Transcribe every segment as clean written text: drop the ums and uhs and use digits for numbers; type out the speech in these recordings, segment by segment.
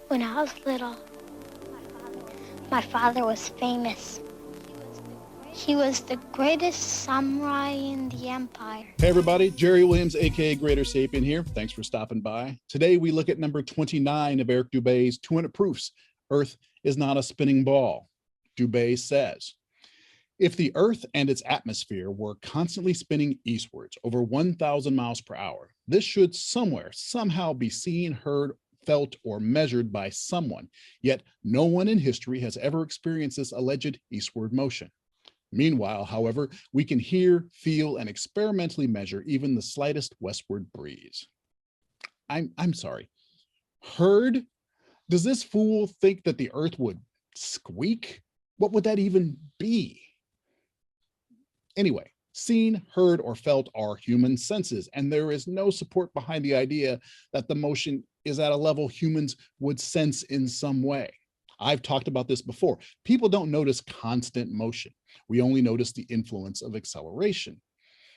When I was little, my father was famous. He was the greatest samurai in the empire. Hey everybody, Jerry Williams, aka Greater Sapien here. Thanks for stopping by. Today we look at number 29 of Eric Dubé's 200 Proofs. Earth is not a spinning ball. Dubé says, if the Earth and its atmosphere were constantly spinning eastwards over 1,000 miles per hour, this should somewhere, somehow be seen, heard, felt, or measured by someone. Yet no one in history has ever experienced this alleged eastward motion. Meanwhile, however, we can hear, feel, and experimentally measure even the slightest westward breeze. I'm sorry. Heard? Does this fool think that the Earth would squeak? What would that even be? Anyway, seen, heard, or felt are human senses, and there is no support behind the idea that the motion is at a level humans would sense in some way. I've talked about this before. People don't notice constant motion. We only notice the influence of acceleration.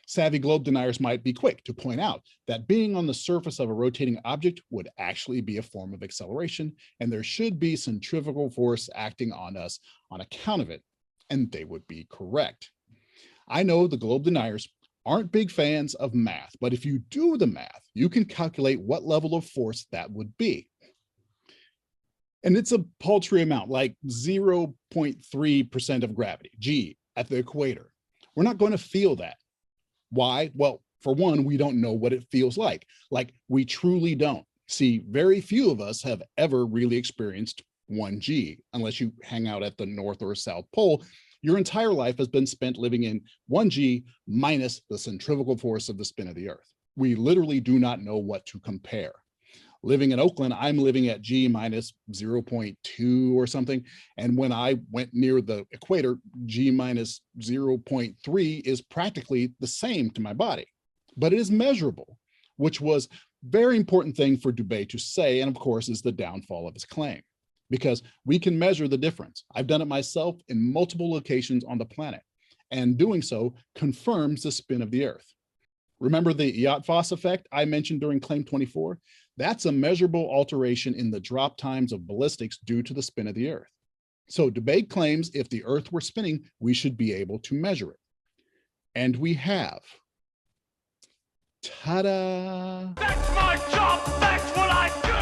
Savvy globe deniers might be quick to point out that being on the surface of a rotating object would actually be a form of acceleration, and there should be centrifugal force acting on us on account of it, and they would be correct. I know the globe deniers aren't big fans of math, but if you do the math, you can calculate what level of force that would be. And it's a paltry amount, like 0.3% of gravity, G, at the equator. We're not going to feel that. Why? Well, for one, we don't know what it feels like. Like, we truly don't. See, very few of us have ever really experienced 1G, unless you hang out at the North or South Pole. Your entire life has been spent living in 1G minus the centrifugal force of the spin of the Earth. We literally do not know what to compare. Living in Oakland, I'm living at G minus 0.2 or something. And when I went near the equator, G minus 0.3 is practically the same to my body, but it is measurable, which was a very important thing for Dubé to say, and of course is the downfall of his claim, because we can measure the difference. I've done it myself in multiple locations on the planet, and doing so confirms the spin of the Earth. Remember the Yacht-Foss effect I mentioned during Claim 24? That's a measurable alteration in the drop times of ballistics due to the spin of the Earth. So Dubé claims if the Earth were spinning, we should be able to measure it. And we have. Ta-da! That's my job! That's what I do!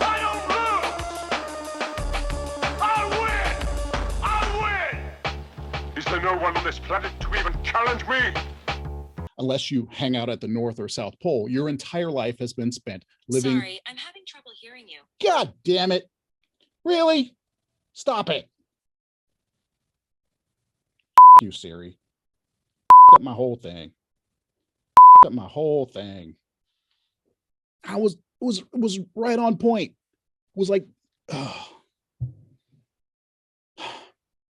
I don't lose! I win! Is there no one on this planet to even challenge me? Unless you hang out at the North or South Pole, your entire life has been spent living. Sorry, I'm having trouble hearing you. God damn it. Really? Stop it. You, Siri. Up my whole thing. Up my whole thing. It was right on point. It was like, oh.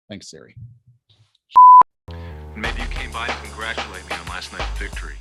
Thanks, Siri. Maybe you came by to congratulate me on last night's victory.